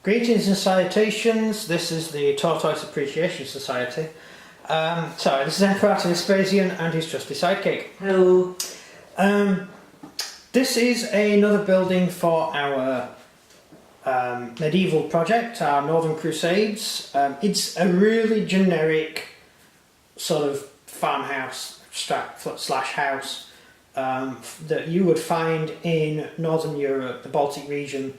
Greetings and salutations. This is the Tortoise Appreciation Society. So this is Emperor Vespasian and his trusty sidekick. Hello. This is another building for our medieval project, our Northern Crusades. It's a really generic sort of farmhouse slash house that you would find in Northern Europe, the Baltic region,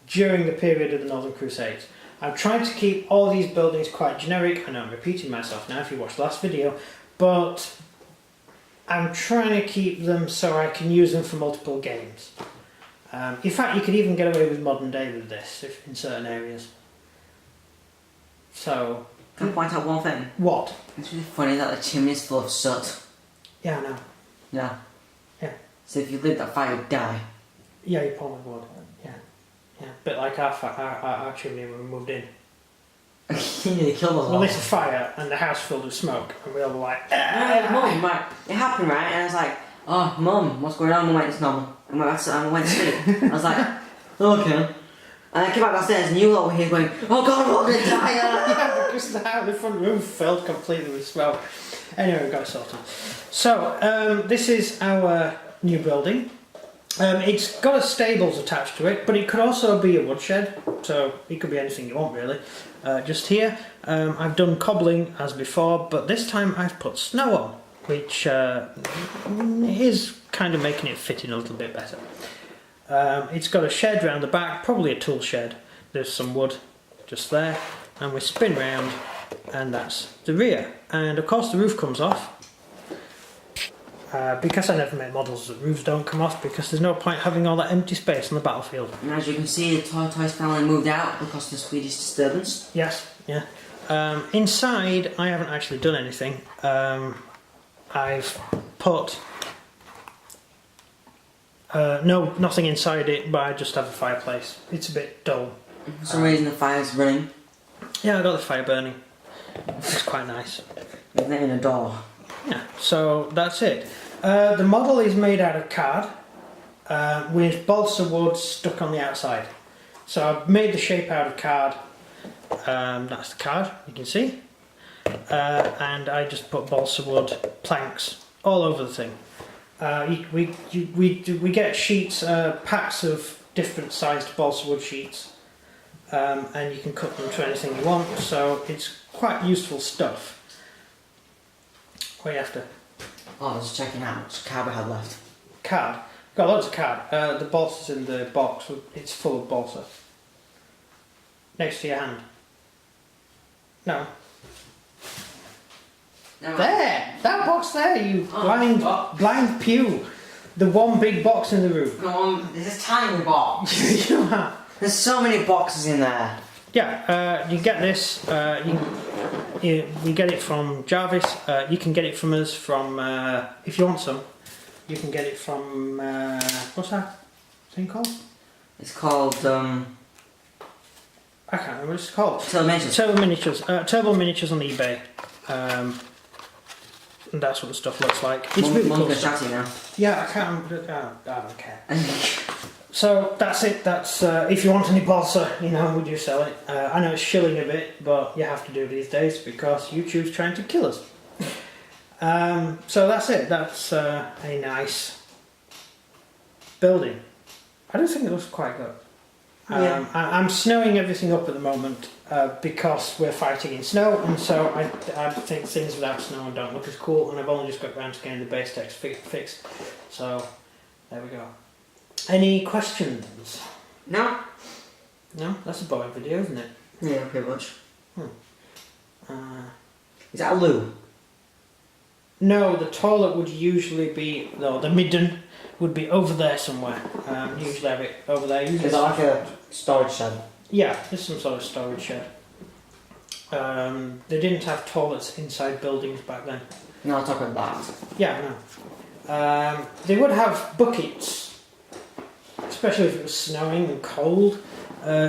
during the period of the Northern Crusades. I'm trying to keep all these buildings quite generic. I know I'm repeating myself now if you watched the last video, but I'm trying to keep them so I can use them for multiple games. In fact, you could even get away with modern day with this in certain areas. So... Can I point out one thing? What? It's really funny that the chimney's full of soot. Yeah, I know. Yeah. Yeah. So if you lit that fire, you'd die. Yeah, you probably would. Yeah. Yeah. Bit like our chimney when we moved in. You nearly killed us all. We lit a fire and the house filled with smoke and we all were like... Mum, right, it happened, right? And I was like, oh, Mum, what's going on? Mum went, it's normal. And I went to sleep. I was like, okay. And I came out downstairs and you lot were here going, oh God, we're all going to die. Yeah, because the front room filled completely with smoke. Anyway, we got it sorted. So, this is our new building. It's got a stables attached to it, but it could also be a woodshed, so it could be anything you want really. Just here, I've done cobbling as before, but this time I've put snow on, which is kind of making it fit in a little bit better. It's got a shed round the back, probably a tool shed. There's some wood just there, and we spin round, and that's the rear. And of course the roof comes off. Because I never make models that roofs don't come off, because there's no point having all that empty space on the battlefield. And as you can see, the Tortoise family moved out because of the Swedish disturbance. Yes, yeah. Inside, I haven't actually done anything. I've put... nothing inside it, but I just have a fireplace. It's a bit dull. For some reason the fire's running. Yeah, I got the fire burning. It's quite nice. There's nothing in a door. Yeah, so that's it. The model is made out of card with balsa wood stuck on the outside. So I've made the shape out of card. That's the card, you can see. And I just put balsa wood planks all over the thing. We get sheets, packs of different sized balsa wood sheets, and you can cut them to anything you want, so it's quite useful stuff. What are you after? Oh, I was checking out which card we had left. Card? Got loads of card. The balsa's in the box, it's full of balsa. Next to your hand. No. No, There! That box there, you blind pew. The one big box in the room. Come on, this is a tiny box. You are. There's so many boxes in there. Yeah, you get this, we get it from Jarvis, you can get it from us from, if you want some, you can get it from, what's that thing called? It's called, I can't remember what it's called. Turbo Miniatures. Turbo Miniatures, Turbo Miniatures on eBay, and that's what the stuff looks like. It's really cool stuff. Now. Yeah, I can't remember, I don't care. So that's it, that's, if you want any balsa, you know, we do sell it. I know it's shilling a bit, but you have to do it these days because YouTube's trying to kill us. So that's it, that's a nice building. I don't think it looks quite good. Yeah. I'm snowing everything up at the moment because we're fighting in snow, and so I think things without snow don't look as cool, and I've only just got around to getting the base text fixed. So, there we go. Any questions? No. No? That's a boring video, isn't it? Yeah, pretty much. Is that a loo? No, the toilet would usually be, no, the midden would be over there somewhere. Usually have it over there. Is that like a storage shed? Yeah, there's some sort of storage shed. They didn't have toilets inside buildings back then. No, I'm talking about that. Yeah, no. They would have buckets. Especially if it was snowing and cold,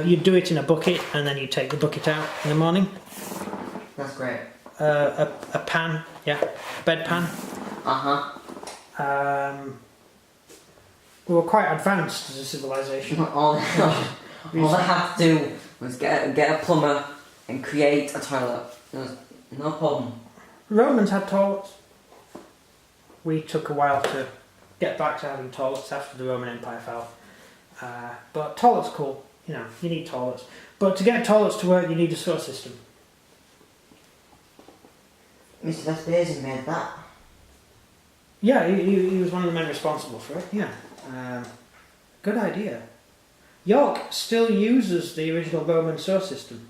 you'd do it in a bucket and then you'd take the bucket out in the morning. That's great. A pan, yeah, bed pan. Uh-huh. We were quite advanced as a civilization. All I have to do was get a plumber and create a toilet. There was no problem. Romans had toilets. We took a while to get back to having toilets after the Roman Empire fell. But toilets cool. You know, you need toilets. But to get toilets to work, you need a sewer system. Mr. Vespasian made that. Yeah, he was one of the men responsible for it. Yeah. Good idea. York still uses the original Roman sewer system.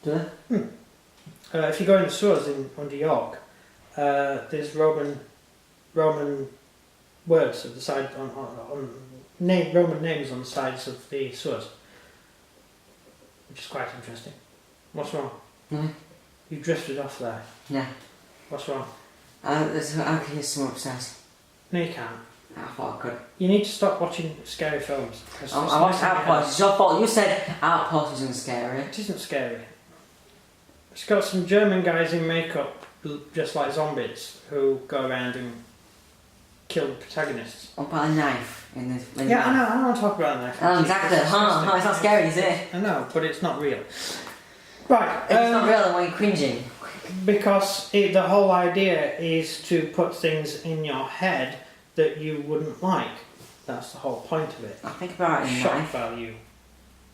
Do they? If you go in the sewers under York, there's Roman words at the side Roman names on the sides of the sewers, which is quite interesting. What's wrong? No. You drifted off there. Yeah. What's wrong? I can hear someone upstairs. No, you can't. I thought I could. You need to stop watching scary films. I watched Outpost. It's your fault. You said Outpost wasn't scary. It isn't scary. It's got some German guys in makeup, just like zombies, who go around and kill the protagonists. What about a knife in the? Yeah, I know. I don't want to talk about that. Oh, exactly. It's not scary, is it? I know, but it's not real. Right. If it's not real, then why are you cringing? Because the whole idea is to put things in your head that you wouldn't like. That's the whole point of it. I think about it in Shock knife. value.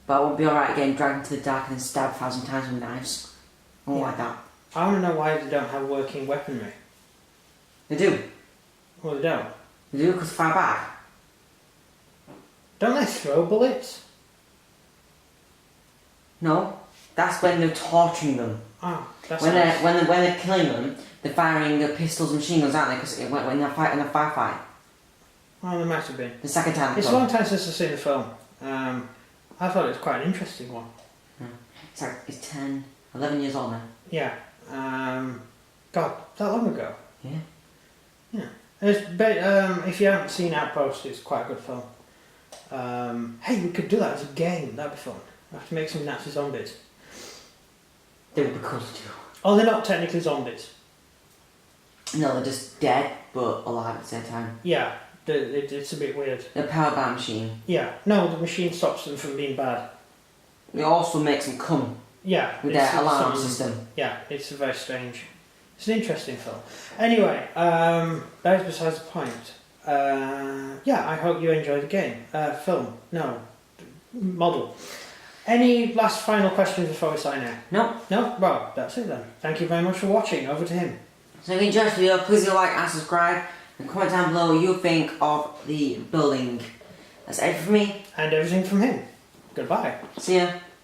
But I won't be alright getting dragged into the dark and then stabbed 1,000 times with knives. I won't like that. I want to know why they don't have working weaponry. They do. Well, they don't. They do because far back. Don't they throw bullets? No. That's when they're torturing them. Oh, that's When nice. they're killing them, they're firing the pistols and machine guns, aren't they? Because when they're fighting a firefight. Well, there might have been. The second time. It's a long time since I've seen the film. I thought it was quite an interesting one. It's like, it's 10, 11 years old now. Yeah. God, that long ago. Yeah. Yeah. If you haven't seen Outpost, it's quite a good film. Hey, we could do that as a game. That'd be fun. I have to make some Nazi zombies. They would be cool to do. Oh, they're not technically zombies. No, they're just dead, but alive at the same time. Yeah, it's a bit weird. They're powered by a machine. Yeah, no, the machine stops them from being bad. It also makes them come Yeah. with their alarm system. Yeah, it's a very strange. It's an interesting film. Anyway, that is besides the point. Yeah, I hope you enjoy the game. Film. No. Model. Any last final questions before we sign out? No. No? Well, that's it then. Thank you very much for watching. Over to him. So if you enjoyed this video, please leave a like and subscribe. And comment down below what you think of the building. That's everything from me. And everything from him. Goodbye. See ya.